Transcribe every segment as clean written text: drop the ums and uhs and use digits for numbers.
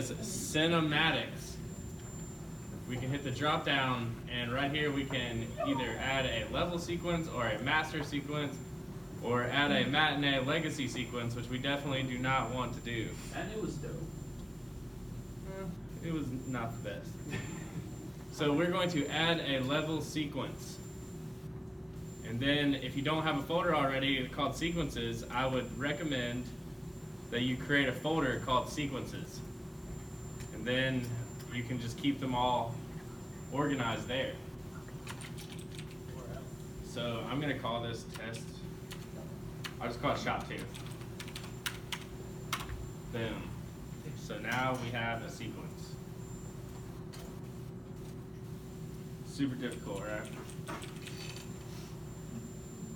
says cinematics. We can hit the drop down, and right here we can either add a level sequence or a master sequence, or add a matinee legacy sequence, which we definitely do not want to do. And it was dope. It was not the best. So we're going to add a level sequence. And then if you don't have a folder already called sequences, I would recommend that you create a folder called sequences. And then you can just keep them all organized there. So I'm going to call this test. I'll just call it shot 2. Boom. So now we have a sequence. Super difficult, right?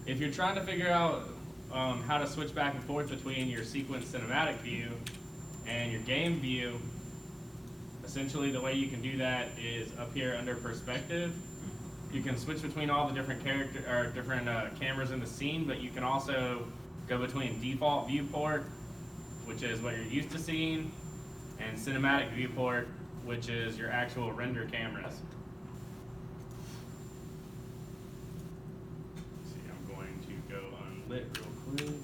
If you're trying to figure out how to switch back and forth between your sequence cinematic view and your game view, essentially the way you can do that is up here under perspective. You can switch between all the different cameras in the scene, but you can also go between default viewport, which is what you're used to seeing, and cinematic viewport, which is your actual render cameras. See, I'm going to go unlit real quick.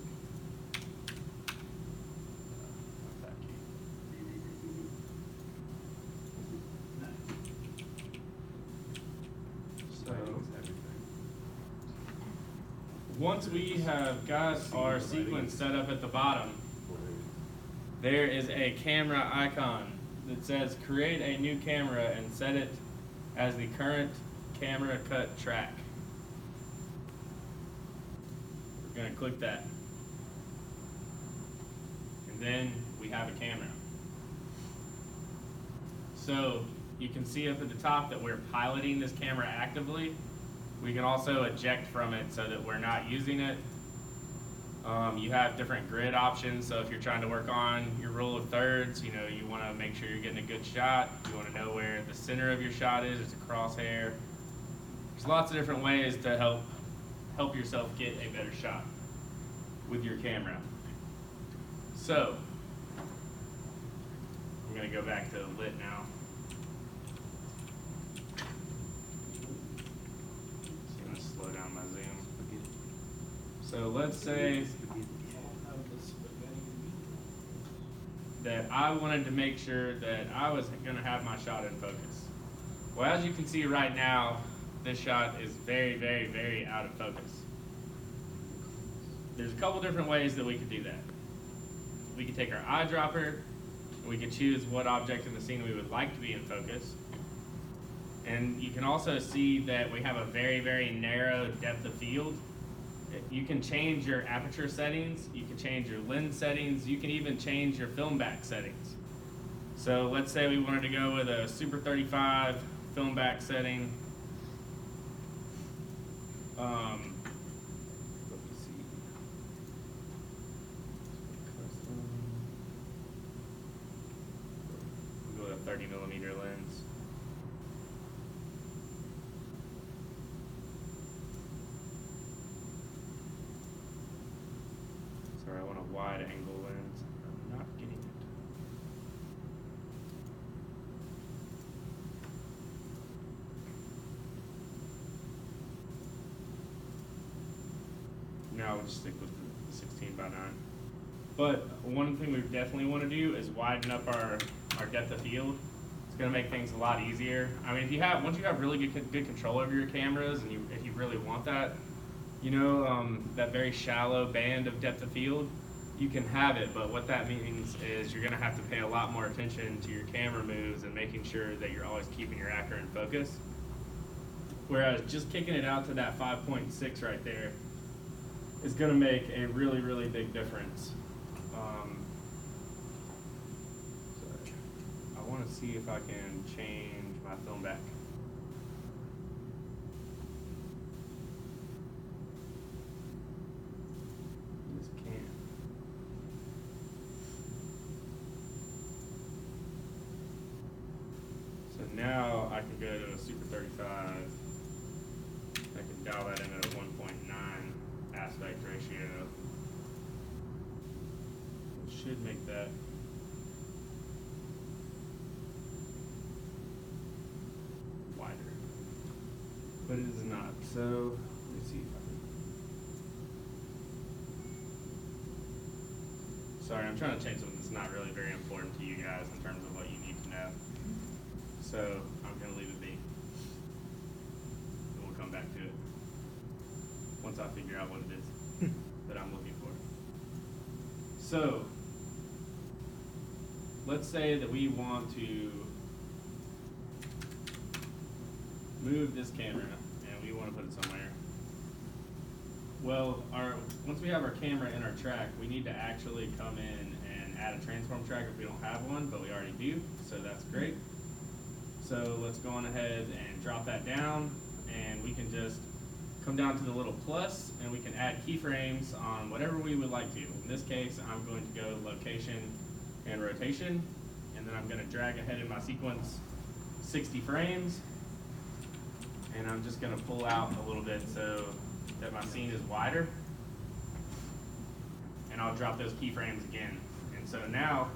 Once we have got our sequence set up at the bottom, there is a camera icon that says create a new camera and set it as the current camera cut track. We're going to click that. And then we have a camera. So you can see up at the top that we're piloting this camera actively. We can also eject from it so that we're not using it. You have different grid options, so if you're trying to work on your rule of thirds, you want to make sure you're getting a good shot. You want to know where the center of your shot is. It's a crosshair. There's lots of different ways to help yourself get a better shot with your camera. So I'm going to go back to lit now. Slow down my zoom. So let's say that I wanted to make sure that I was going to have my shot in focus. Well, as you can see right now, this shot is very, very, very out of focus. There's a couple different ways that we could do that. We could take our eyedropper, and we could choose what object in the scene we would like to be in focus. And you can also see that we have a very, very narrow depth of field. You can change your aperture settings, you can change your lens settings, you can even change your film back settings. So let's say we wanted to go with a Super 35 film back setting. Let me see. We'll go with a 30 millimeter lens. Sorry, I want a wide angle lens. I'm not getting it. No, we'll just stick with the 16 by 9. But one thing we definitely want to do is widen up our depth of field. It's going to make things a lot easier. I mean, once you have really good control over your cameras, and if you really want that, that very shallow band of depth of field, you can have it, but what that means is you're going to have to pay a lot more attention to your camera moves and making sure that you're always keeping your actor in focus. Whereas just kicking it out to that 5.6 right there is going to make a really, really big difference. Sorry. I want to see if I can change my film back. Now I can go to a Super 35. I can dial that in at a 1.9 aspect ratio. It should make that but it is not. So let me see if I can. Sorry, I'm trying to change something that's not really very important to you guys in terms of what you need to know. So I'm gonna leave it be. And we'll come back to it once I figure out what it is that I'm looking for. So let's say that we want to move this camera and we want to put it somewhere. Well, once we have our camera in our track, we need to actually come in and add a transform track if we don't have one, but we already do, so that's great. So let's go on ahead and drop that down, and we can just come down to the little plus and we can add keyframes on whatever we would like to. In this case, I'm going to go location and rotation, and then I'm going to drag ahead in my sequence 60 frames, and I'm just going to pull out a little bit so that my scene is wider, and I'll drop those keyframes again. And so now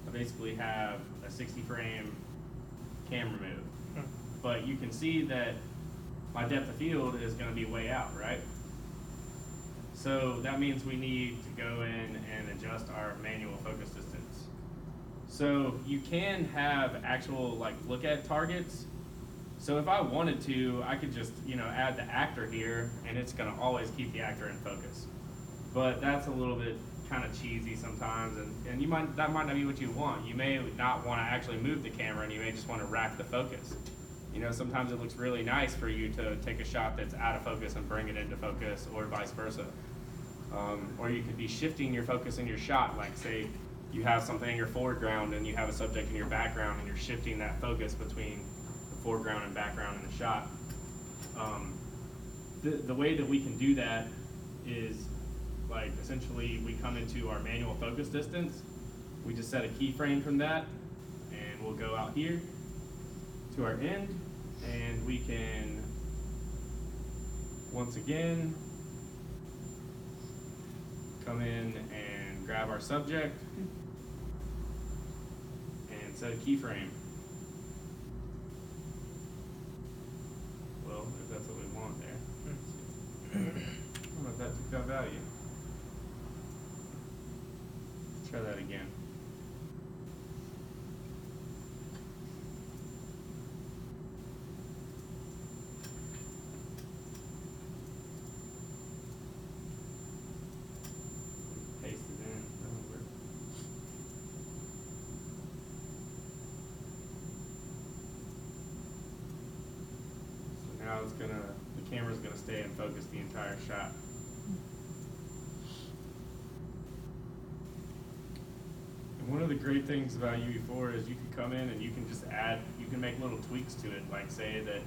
I basically have a 60 frame camera move, but you can see that my depth of field is going to be way out, right? So that means we need to go in and adjust our manual focus distance. So you can have actual like look at targets. So if I wanted to, I could just, add the actor here, and it's gonna always keep the actor in focus. But that's a little bit kind of cheesy sometimes, and that might not be what you want. You may not want to actually move the camera, and you may just want to rack the focus. Sometimes it looks really nice for you to take a shot that's out of focus and bring it into focus, or vice versa. Or you could be shifting your focus in your shot, like say you have something in your foreground and you have a subject in your background, and you're shifting that focus between the foreground and background in the shot. The way that we can do that is like essentially we come into our manual focus distance, we just set a keyframe from that, and we'll go out here to our end, and we can once again come in and grab our subject and set a keyframe. Well, if that's what we want there. I don't know if that took that value. Let's try that again. Paste it in. That'll work. So now the camera's gonna stay in focus the entire shot. And one of the great things about UE4 is you can come in and you can just you can make little tweaks to it, like say that,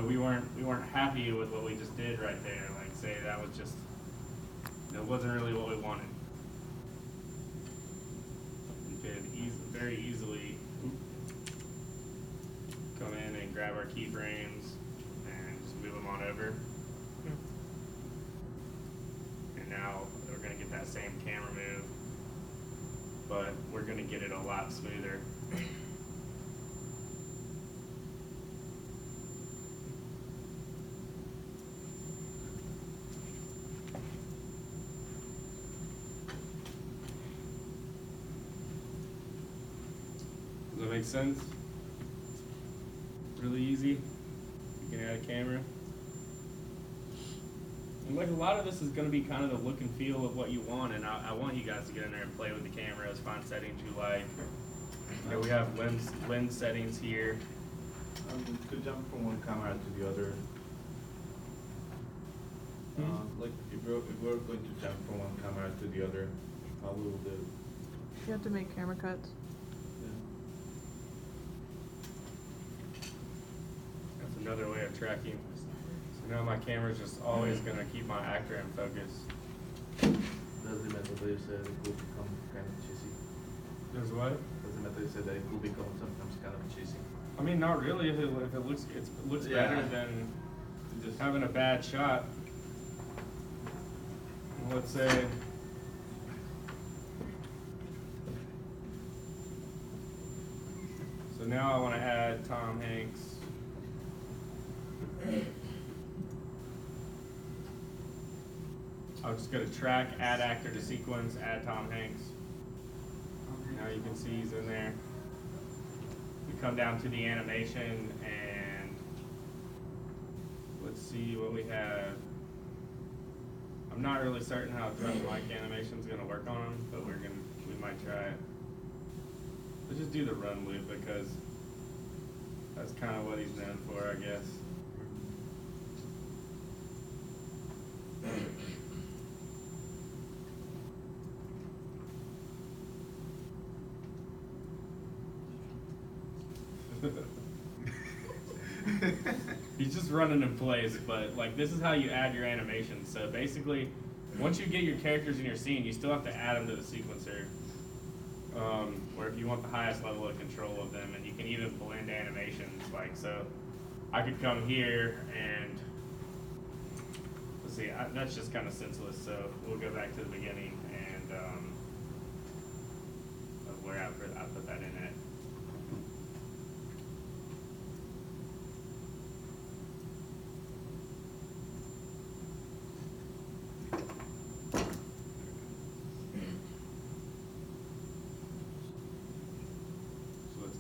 we weren't happy with what we just did right there. Like say that was just, wasn't really what we wanted. You could very easily come in and grab our keyframes and just move them on over. And now we're going to get that same camera move, but we're going to get it a lot smoother. Does that make sense? Really easy. You can add a camera. And like a lot of this is going to be kind of the look and feel of what you want, and I want you guys to get in there and play with the cameras, find settings you like. We have lens settings here. To jump from one camera to the other. Like if we're going to jump from one camera to the other, how will the? You have to make camera cuts. That's another way of tracking. So now my camera's just always going to keep my actor in focus. Does the method that you said it will become kind of cheesy? Does what? Does the method you said that it will become sometimes kind of cheesy? I mean, not really. If it looks better than Just having a bad shot. Let's say so now I want to add Tom Hanks. I'll just go to track, add actor to sequence, add Tom Hanks. Now you can see he's in there. We come down to the animation and let's see what we have. I'm not really certain how drum mic animation is going to work on him, but we might try it. Let's just do the run loop because that's kind of what he's known for, I guess. He's just running in place, but like this is how you add your animation. So basically, once you get your characters in your scene, you still have to add them to the sequencer. Or if you want the highest level of control of them, and you can even blend animations. Like so, I could come here and let's see. That's just kind of senseless. So we'll go back to the beginning and of where I put that in at.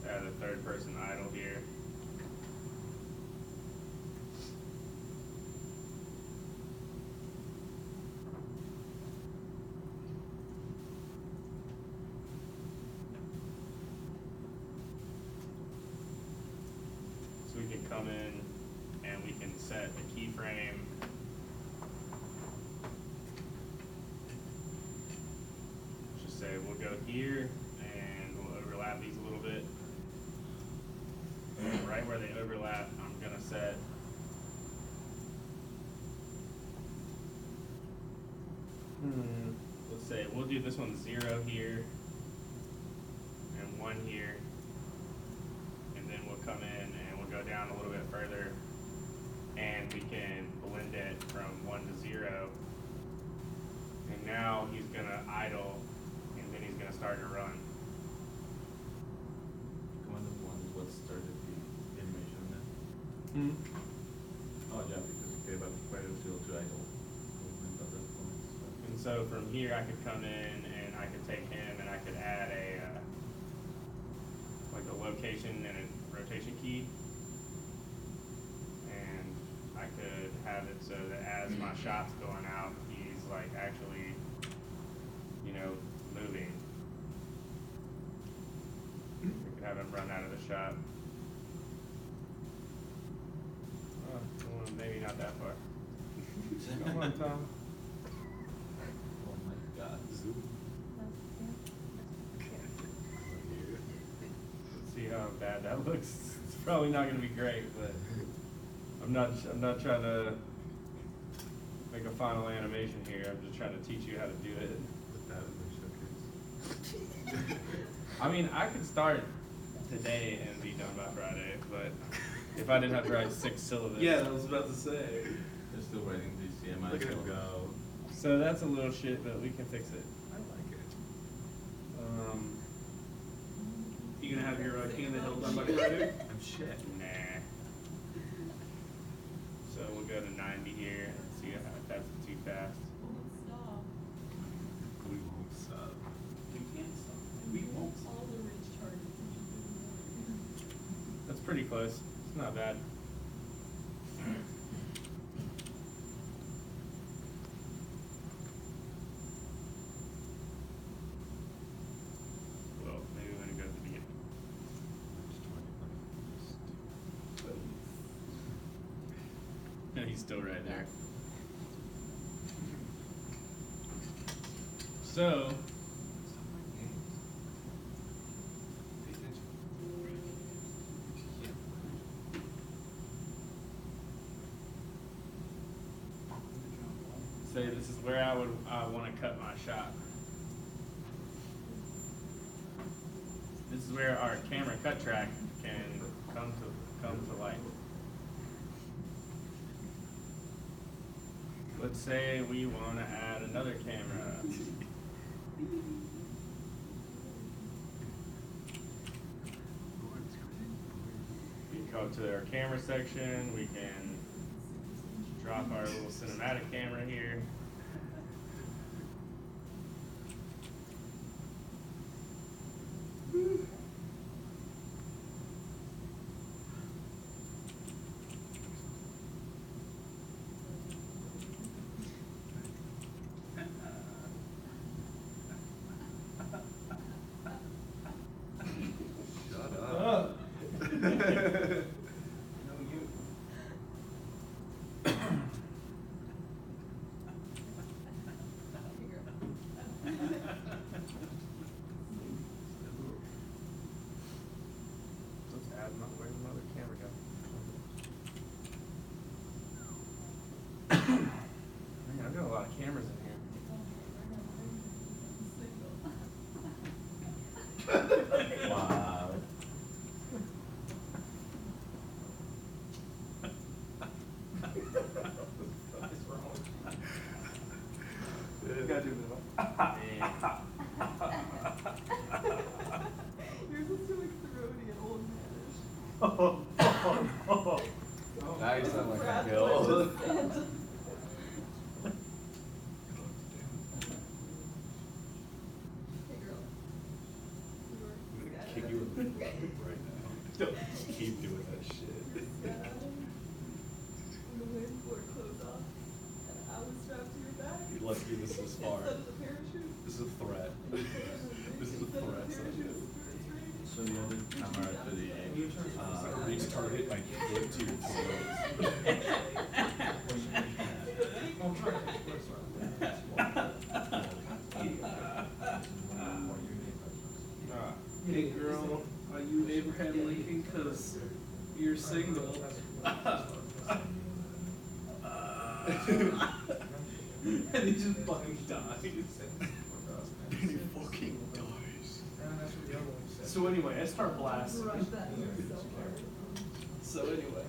Add a third person idle here. So we can come in and we can set a keyframe. Just say we'll go here and we'll overlap these a little bit. Right where they overlap, I'm gonna set let's say we'll do this one 0 here and 1 here, and then we'll come in and we'll go down a little bit further and we can blend it from 1 to 0, and now he's gonna idle and then he's gonna start to run. Command of 1 is what started the animation then? Oh yeah, because you gave up quite a few to idle. And so from here I could come in and I could take him and I could add a like a location and a rotation key, and I could have it so that as my shot's going out, he's like actually, you know, moving. We could have him run out of the shot. Well, maybe not that far. Come on, Tom. Oh my god, zoom. Let's see how bad that looks. It's probably not going to be great, but I'm not trying to make a final animation here. I'm just trying to teach you how to do it. Put that in the showcase. I mean, I could start today and be done by Friday, but if I didn't have to write 6 syllables. Yeah, I was about to say. They're still writing DCMI. Look at him go. So that's a little shit, but we can fix it. I like it. You gonna have your King of the Hill done by Friday? I'm shit. Nah. So we'll go to 90 here and see if that's too fast. Stop. We won't sub. We can't stop. We won't stop. All the ridge charges. That's pretty close. It's not bad. Well, maybe we're gonna go to the beginning. No, he's still right there. So, say this is where I want to cut my shot. This is where our camera cut track can come to light. Let's say we want to add another camera. up to our camera section. We can drop our little cinematic camera here. Shut up. No, you. Let's add where's another camera go? Man, I've got a lot of cameras in here. Wow. What's wrong? You gotta do Yours is too like throaty and old manish. Now you sound like a Brad girl. Pitt just said. Hey girl. I'm gonna kick you in the face right now. Don't keep doing that shit. When the wind blew her clothes off, and I was strapped to your back. You're lucky this is far. Instead of the parachute. This is a threat. This is a Instead of threat, the son. parachute, it's raining. So the other camera for the restarted my foot to your Hey girl, are you Abraham Lincoln? Cause you're single. And he just fucking dies. He fucking dies. So anyway, I start blasting. Rush that so hard. So anyway,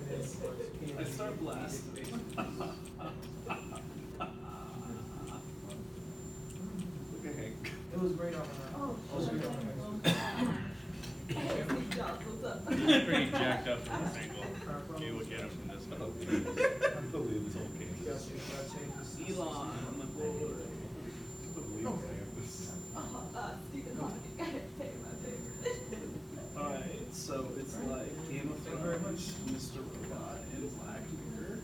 I start blasting. Look at Hank. It was great on her. Oh, was shit. great on Hey, Steve Jobs, what's up? He's pretty jacked up from this angle. Maybe we'll get him from this I one. don't believe this whole case. Elon, I'm like, whoa. Stephen Hawking. Hey, my favorite. Alright, so it's like Game of Thrones, Mr. Robot, and Black Mirror.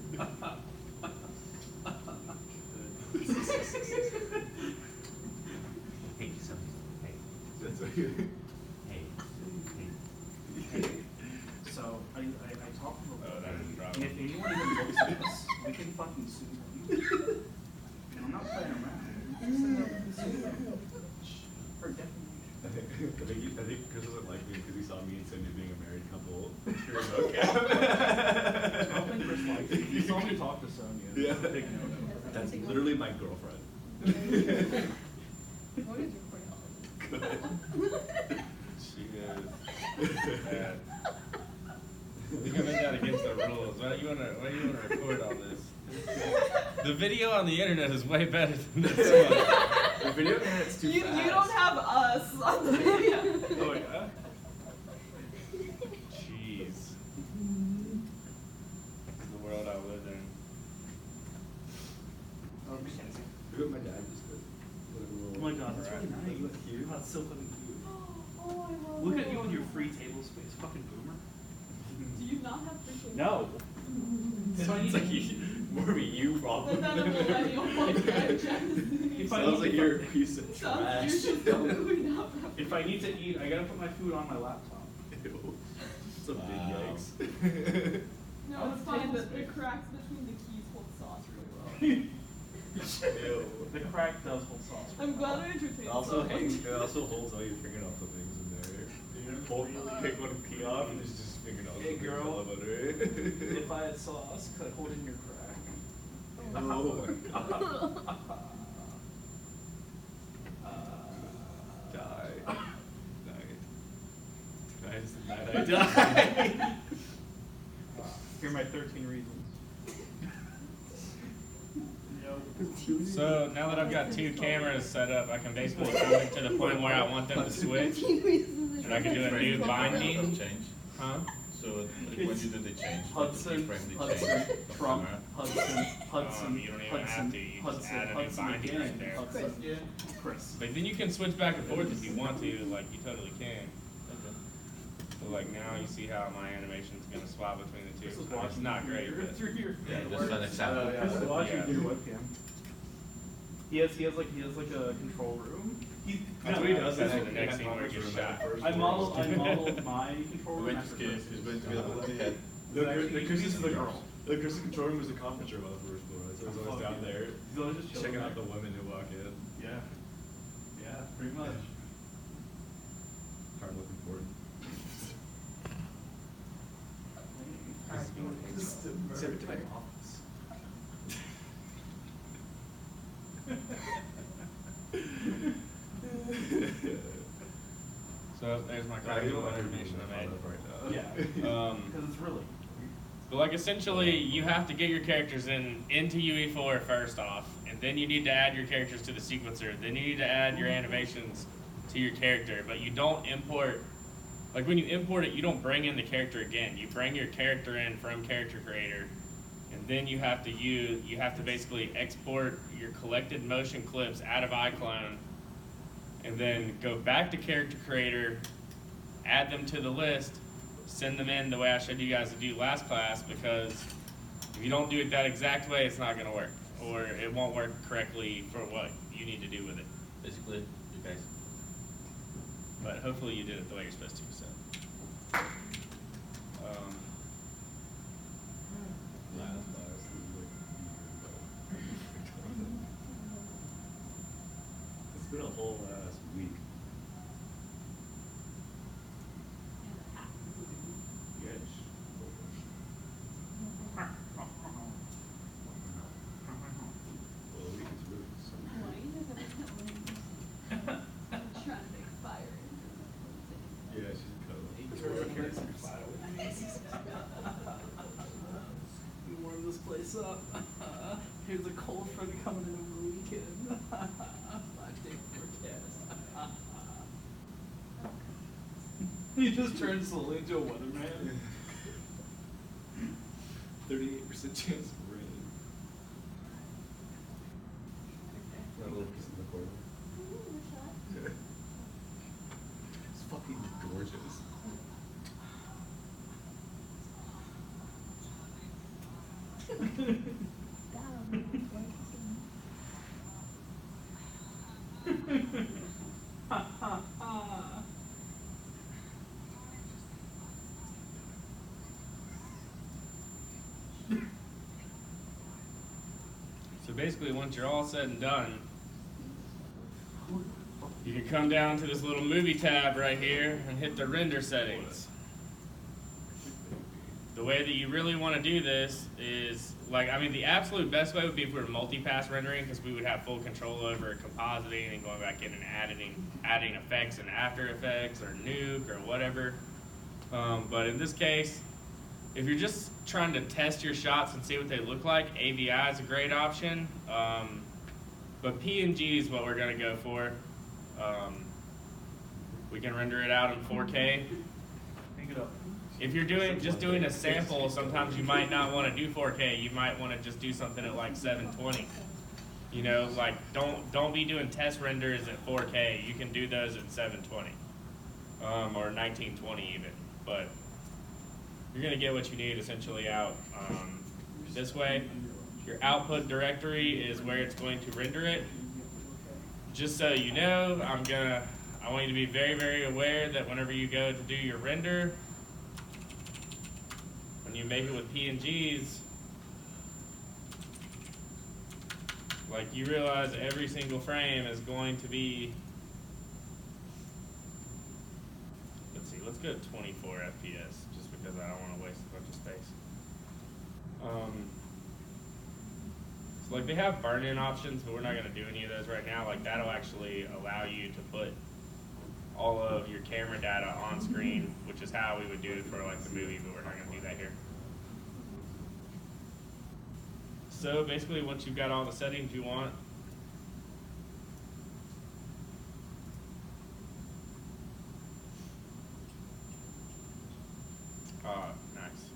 Hey, something. Hey, That's what you. hey, So I talked to Oh, that is him. drama. And if anyone even looks at this, we can fucking sue them. And I'm not playing around. We can send them to sue them for defamation. I think Chris doesn't like me because he saw me and Cindy being a married couple. Sure, okay. I don't think Chris likes me. He saw me talk to Sonia. Yeah. It's a big no. That's literally my girlfriend. What is recording all Good. She is bad. You can make that against the rules. Why do you wanna record all this? The video on the internet is way better than this one. The video internet's too You fast. don't have us on the video. Oh yeah? Jeez. This is the world I live in. Oh, Mackenzie. Look what my dad just did. Oh my god, that's really nice. Isn't that cute? Oh, it's so fucking cute. Oh, I love Look it. at you with your free table space. Fucking boomer. Do you not have freaking? No. So it's like more of a you problem. But then a millennial wants to If I Sounds need like to- you're a piece of Sounds trash. you're just totally not. If I need to eat, I gotta put my food on my laptop. Ew. It's a big Wow. yikes. No, it's fine. The cracks between the keys hold sauce really well. Ew. The crack does hold sauce. I'm glad I entertained It also someone. hangs. It also holds all your fingernail clippings in there. You pick one pee off and it's just fingernail Hey, clippings girl. all over it. If I had sauce, could I hold in your crack? Oh my god. Die. Die. Die. Here are my 13 reasons. So now that I've got two cameras set up, I can basically move it to the point where I want them to switch. And I can do a new binding. Change. Huh? So like, when It's you did the change, Hudson, frame the Hudson, change of Trump, camera? Hudson, You don't even Hudson, have to. You just Hudson, add a new Hudson binding again, right there. Hudson, Yeah. Chris. But then you can switch back and forth if you want to. Like you totally can. Okay. So like now you see how my animation's gonna swap between the Chris two. is I mean, it's watching not great, but through your Yeah, just an example. Chris is watching Yeah. through your webcam. He has like a control room. That's no, what he does. That's Is the next scene where he gets shot. I modeled my control room When after he's Chris's. going to be able to head. The Chris's control room is the conference room on the first floor. So he's always down there He's always just checking chilling out there. the women who walk in. Yeah. Yeah, pretty much. Hard looking for it. Send it to my office. So there's my graphical animation I made. Yeah. Because it's really. But like essentially, you have to get your characters into UE4 first off, and then you need to add your characters to the sequencer. Then you need to add your animations to your character. But you don't import. Like when you import it, you don't bring in the character again. You bring your character in from Character Creator, and then you have to basically export your collected motion clips out of iClone, and then go back to Character Creator, add them to the list, send them in the way I showed you guys to do last class, because if you don't do it that exact way, it's not going to work, or it won't work correctly for what you need to do with it. Basically, you guys. But hopefully you did it the way you're supposed to. So, It's been a whole last week. Yeah, well, a week is really something. Why you guys ever trying to make fire? Yeah, she's We warm this place up. Here's a cold front coming in over the weekend. 5-day forecast. He just turned slowly into a weatherman. 38% chance of rain. Got a little piece in the corner. It's fucking gorgeous. So basically, once you're all said and done, you can come down to this little movie tab right here and hit the render settings. The way that you really want to do this is, the absolute best way would be if we were multi-pass rendering, because we would have full control over compositing and going back in and adding effects in After Effects or Nuke or whatever. But in this case, if you're just trying to test your shots and see what they look like, AVI is a great option. But PNG is what we're going to go for. We can render it out in 4K. Pick it up. If you're just doing a sample, sometimes you might not want to do 4K. You might want to just do something at like 720. You know, like don't be doing test renders at 4K. You can do those at 720 or 1920 even. But you're gonna get what you need essentially out this way. Your output directory is where it's going to render it. Just so you know, I want you to be very, very aware that whenever you go to do your render, when you make it with PNGs, like you realize every single frame is going to be, let's go to 24 FPS, just because I don't want to waste a bunch of space. So like they have burn-in options, but we're not going to do any of those right now. Like that'll actually allow you to put all of your camera data on screen, which is how we would do it for like the movie, but we're not going to do that here. So basically, once you've got all the settings you want, Oh, nice.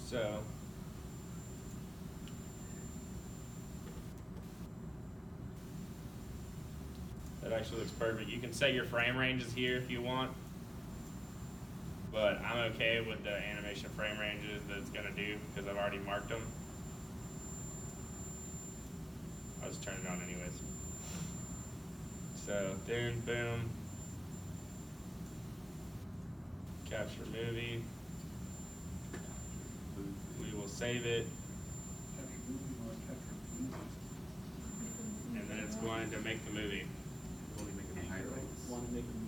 So. That actually looks perfect. You can set your frame ranges here if you want. But I'm okay with the animation frame ranges that it's gonna do because I've already marked them. I'll just turn it on anyways. So, boom, boom. Capture movie. We will save it. And then it's going to make the movie. Only making the highlights. Want to make a movie?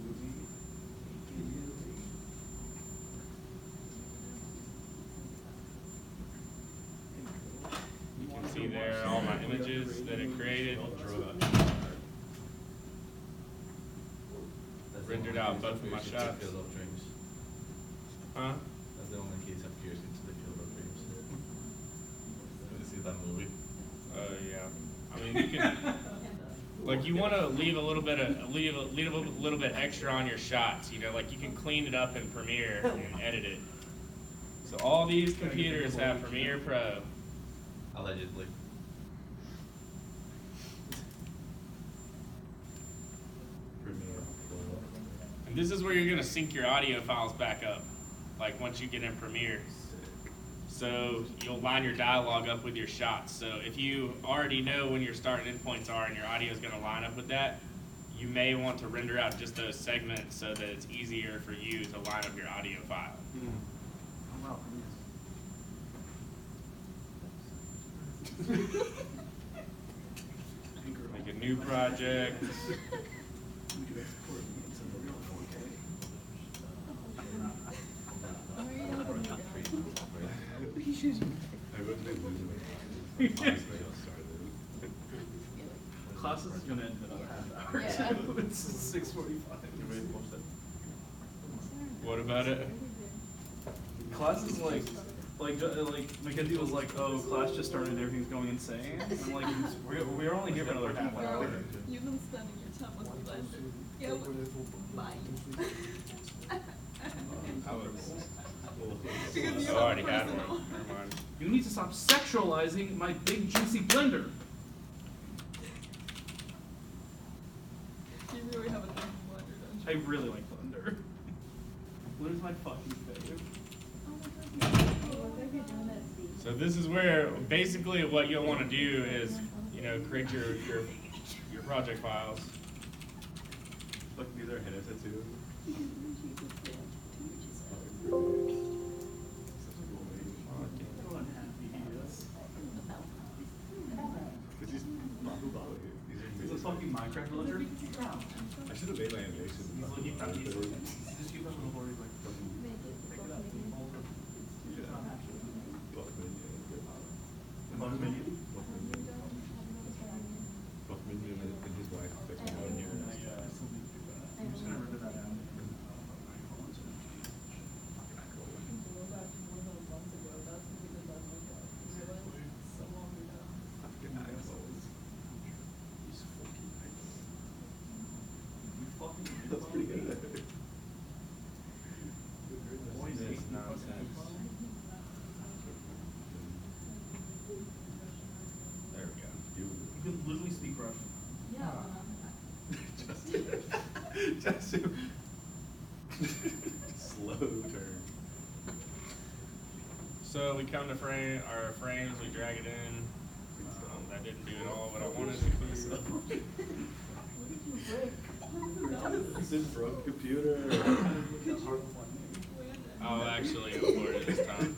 You can see there all my images that it created. Rendered out both of my shots. Field of dreams. Huh? That's the only case I'm curious into the field of dreams. When you see that movie. Yeah. I mean, you can, like, you want to leave a little bit of, leave a little bit extra on your shots. You know, like you can clean it up in Premiere and edit it. So all these computers have Premiere Pro. Allegedly. And this is where you're going to sync your audio files back up, like once you get in Premiere. So you'll line your dialogue up with your shots. So if you already know when your start and end points are and your audio is going to line up with that, you may want to render out just those segments so that it's easier for you to line up your audio file. Oh, wow. Make a new project. Classes is gonna end in another half hour. Yeah. It's 6:45. What about it? Class is like Mackenzie was like, oh, class just started and everything's going insane. I'm like, we're only here for another half hour. You've been spending your time with the blender. Yeah, bye. I already had one. Never mind. You need to stop sexualizing my big juicy blender. You really have a thing for blender, don't I you? really like blender. Blender's my fucking favorite. So this is where basically what you'll want to do is, you know, create your project files. Look, these are henna tattoo. How unhappy he is. Because he's Is this fucking Minecraft villager? I should have made my animation. He's looking at me. Just keep that little board. He's like, pick it up. Love his menu. Buffman and his wife. That's my own here. I'm just gonna rip that out. That's pretty good. This nonsense. There we go. You can literally speak Russian. Yeah. Just slow turn. So we come to frame our frames, we drag it in. That didn't do at all what I wanted it to do. Is it broke computer? I'll actually import it this time.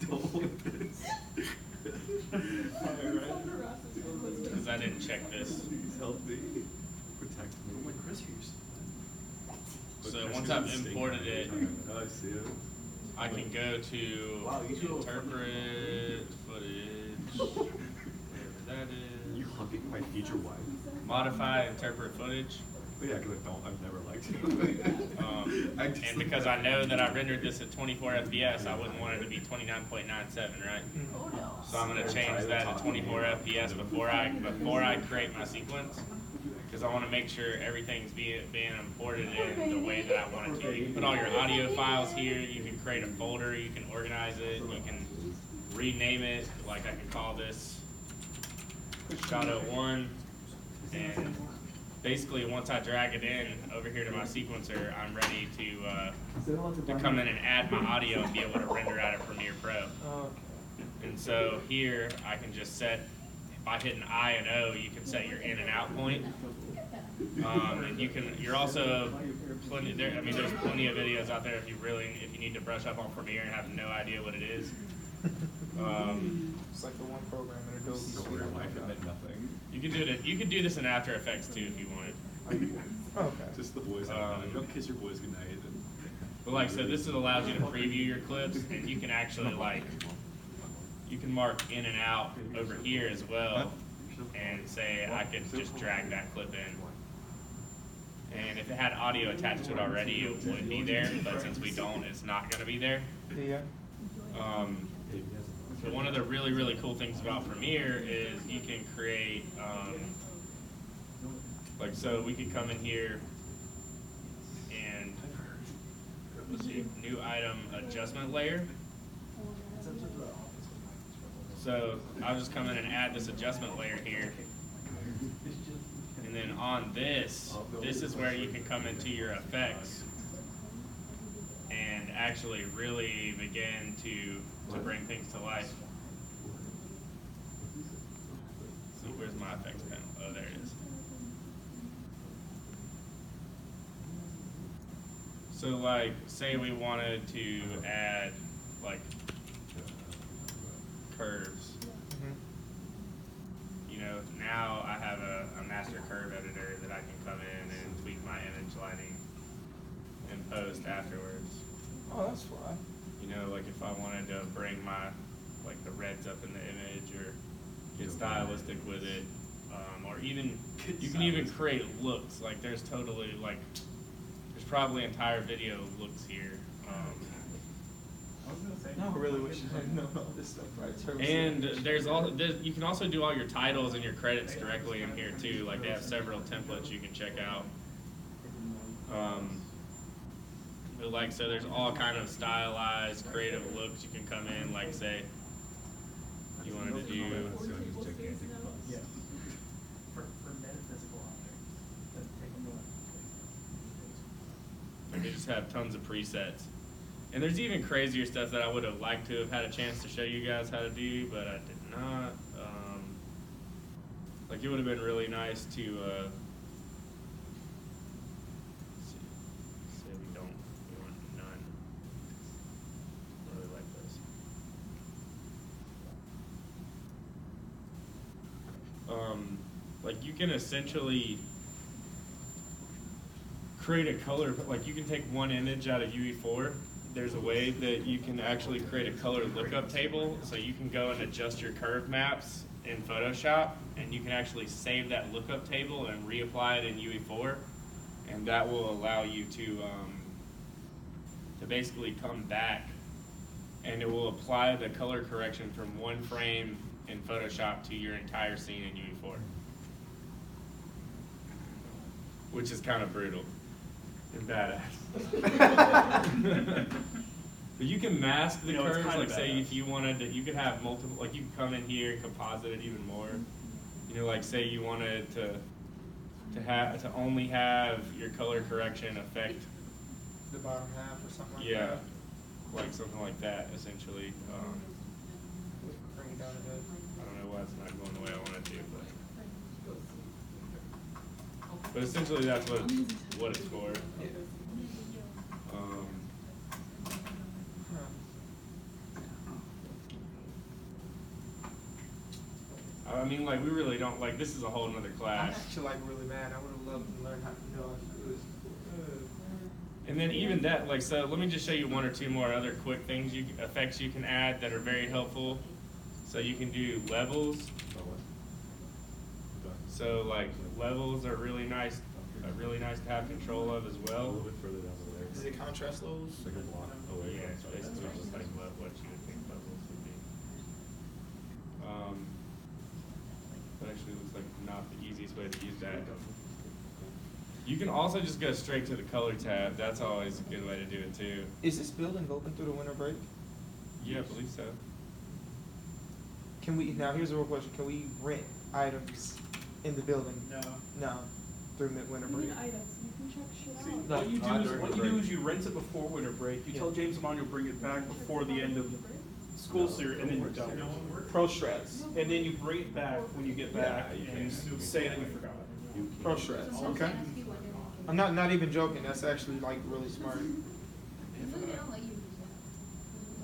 Don't want this. Because I didn't check this. Please help me. Protect me. Oh my Chris So once I've imported it, Oh, I see it. I can go to Wow, you do a interpret footage, whatever that You is. hugging my future wife? Modify interpret footage. Yeah, because I've never liked you. And because I know that I rendered this at 24 FPS, I wouldn't want it to be 29.97, right? Oh no. So I'm gonna change that to 24 FPS before I create my sequence. because I want to make sure everything's being imported in the way that I want it to. You can put all your audio files here. You can create a folder. You can organize it. You can rename it. Like I can call this Shadow 1, and basically once I drag it in over here to my sequencer, I'm ready to come in and add my audio and be able to render out of Premiere Pro. And so here I can just set, by hitting I and O, you can set your in and out point. And you're also plenty there. I mean, there's plenty of videos out there if you need to brush up on Premiere and have no idea what it is. It's like the one program in Adobe Suite. You can do it. You can do this in After Effects too if you wanted. Okay. Just the boys. Don't kiss your boys goodnight. But like, so this allows you to preview your clips, and you can actually you can mark in and out over here as well, and say I could just drag that clip in. And if it had audio attached to it already, it would be there. But since we don't, it's not going to be there. Yeah. So one of the really, really cool things about Premiere is you can create, so we could come in here and, let's see, new item adjustment layer. So I'll just come in and add this adjustment layer here. And then on this is where you can come into your effects and actually really begin to bring things to life. So where's my effects panel? Oh, there it is. So like, say we wanted to add like curves. You know, now I have a master curve editor that I can come in and tweak my image lighting and post afterwards. Oh, that's fly. You know, like if I wanted to bring the reds up in the image or get stylistic with it, or even, you can even create looks. Like there's totally there's probably entire video looks here. I really wish I had known all this stuff, right? And you can also do all your titles and your credits directly in here too. Like they have several templates you can check out. So there's all kind of stylized, creative looks you can come in. Like say you wanted to do. Yeah. For metaphysical objects that take them Like they just have tons of presets. And there's even crazier stuff that I would have liked to have had a chance to show you guys how to do, but I did not. Like it would have been really nice to say we want none. I really like this. Like you can essentially create a color, like you can take one image out of UE4. There's a way that you can actually create a color lookup table, so you can go and adjust your curve maps in Photoshop, and you can actually save that lookup table and reapply it in UE4, and that will allow you to basically come back, and it will apply the color correction from one frame in Photoshop to your entire scene in UE4, which is kind of brutal and badass. But you can mask the curves, like say if you wanted to, you could have multiple, like you could come in here and composite it even more. You know, like say you wanted to only have your color correction affect The bottom half or something like that. yeah, like something like that essentially. Bring it down a bit. I don't know why it's not going the way I want it to, but essentially that's what it's for. I mean, like, we really don't, like, this is a whole nother I'm class. actually really mad. I would have loved to learn how to know how to do this. And then even that, like, so let me just show you one or two more other quick things, effects you can add that are very helpful. So you can do levels. So, like, levels are really nice to have control of as A well. little bit further down the layer. Is it contrast lows? It's like a block away. Yeah, it's basically just like what you would think levels would be. But actually, it looks like not the easiest way to use that. You can also just go straight to the color tab. That's always a good way to do it too. Is this building open through the winter break? Yeah, I believe so. Can we, now here's a real question, can we rent items in the building? No. No, through winter You break? need items, you can check shit See, out. No, What you do not is during what the you do break. is you rent it before winter break. You Yeah. tell James Amon you'll bring it back before the end of school series, and then you don't. Pro strats. And then you bring it back when you get back Yeah, you and can. say that you forgot. Pro strats. Okay. I'm not even joking, that's actually like really smart.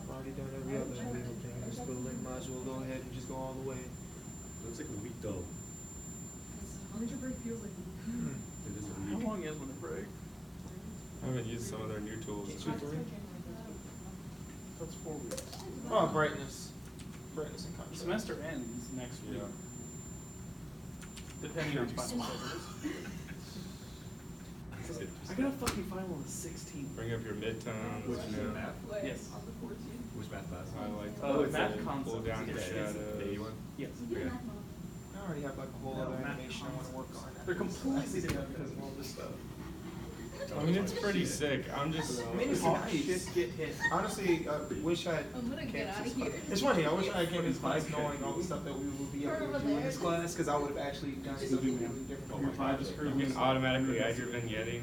Already done every other illegal thing in this building, might as well go ahead and just go all the way. Looks like a week though. Winter break feels like. It is a How week. long is winter break? I haven't used some of their new tools. 2, 3. That's 4 weeks. Oh, brightness. Brightness and The contrast. semester ends next week, Yeah. depending on final schedules. I got a fucking final on the 16th. Bring up your midterms. Which you know. math? Yes. On the 14th. Which math class? Highlight. Math pull concepts. down your Yes. shadows. The A one? Yes. Okay. I already have like a whole No, other math animation I wanna work on. They're completely different because of all this stuff. I mean, it's pretty sick. I'm just. I mean, it's Hot nice. shit get hit. Honestly, wish I. I'm gonna get out of here. It's funny. I wish I came to this class knowing all the stuff that we would be able to do in this class, because I would have actually done something really different. Oh, your five is You can automatically add your vignetting.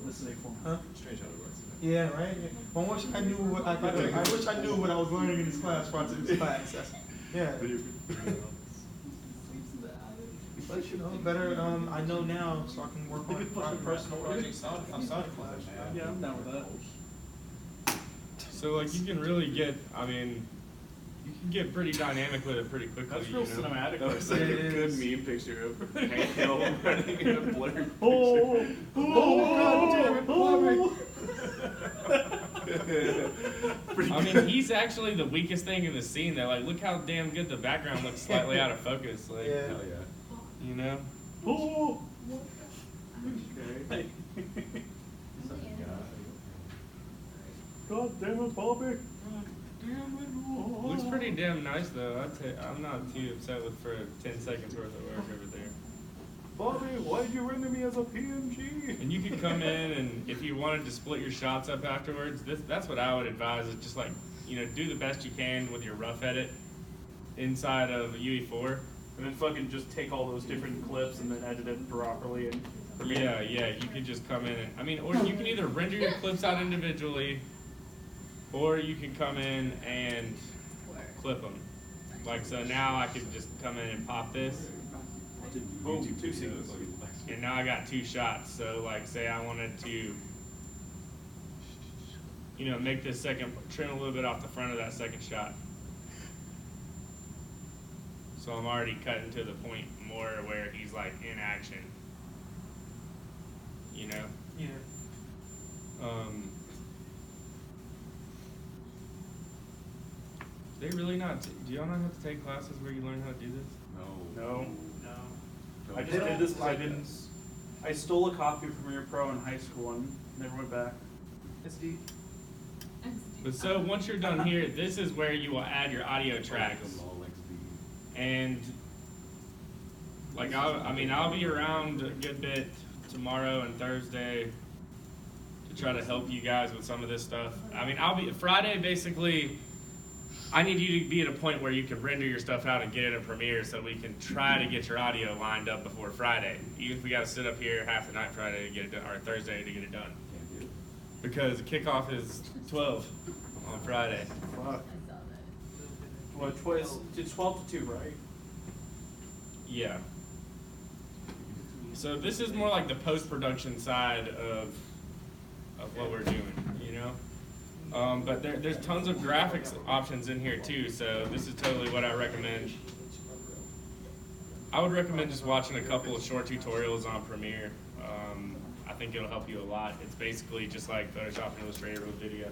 This is a form. Huh? Strange how it works. Yeah, right. I wish I knew what I wish I knew what I was learning in this class before I took this class. Yeah. Sleeps in the attic. But you know, better. I know now, so I can work on personal projects outside of class. Yeah, I'm down with that. So like you can really get. I mean, you can get pretty dynamic with it pretty quickly. That's real you know? cinematic. That was like It a good is. meme picture of Hank Hill running in a blurred Oh, picture. God damn it, Bobby. Pretty I mean, good. he's actually the weakest thing in the scene. There, like, look how damn good the background looks slightly out of focus. Like, Yeah. Hell yeah. you know. oh. Okay. God damn it, Bobby. Looks pretty damn nice though. I'm not too upset with for 10 seconds worth of work over there. Bobby, why did you render me as a PNG? And you could come in and if you wanted to split your shots up afterwards, that's what I would advise. Is just like, you know, do the best you can with your rough edit inside of UE4. And then fucking just take all those different clips and then edit it properly and. Yeah, you could just come in and, I mean, or you can either render your clips out individually, or you can come in and clip them. Like, so now I could just come in and pop this, Boom, YouTube 2 videos. scenes. and now I got 2 shots. So, like, say I wanted to, you know, make this second, trim a little bit off the front of that second shot. So I'm already cutting to the point more where he's, like, in action. You know? Yeah. They really not, do y'all not have to take classes where you learn how to do this? No. No. I just did this because I didn't. I stole a copy of Premiere Pro in high school and never went back. It's deep. But so once you're done here, this is where you will add your audio tracks. And like I'll be around a good bit tomorrow and Thursday to try to help you guys with some of this stuff. I mean, I'll be Friday basically. I need you to be at a point where you can render your stuff out and get it in Premiere so we can try to get your audio lined up before Friday. Even if we got to sit up here half the night Friday to get it done, or Thursday to get it done. Can't do it. Because kickoff is 12 on Friday. Fuck. What, it's 12 to 2, right? Yeah. So this is more like the post-production side of what we're doing, you know? But there's tons of graphics options in here too, so this is totally what I recommend. I would recommend just watching a couple of short tutorials on Premiere. I think it'll help you a lot. It's basically just like Photoshop and Illustrator with video.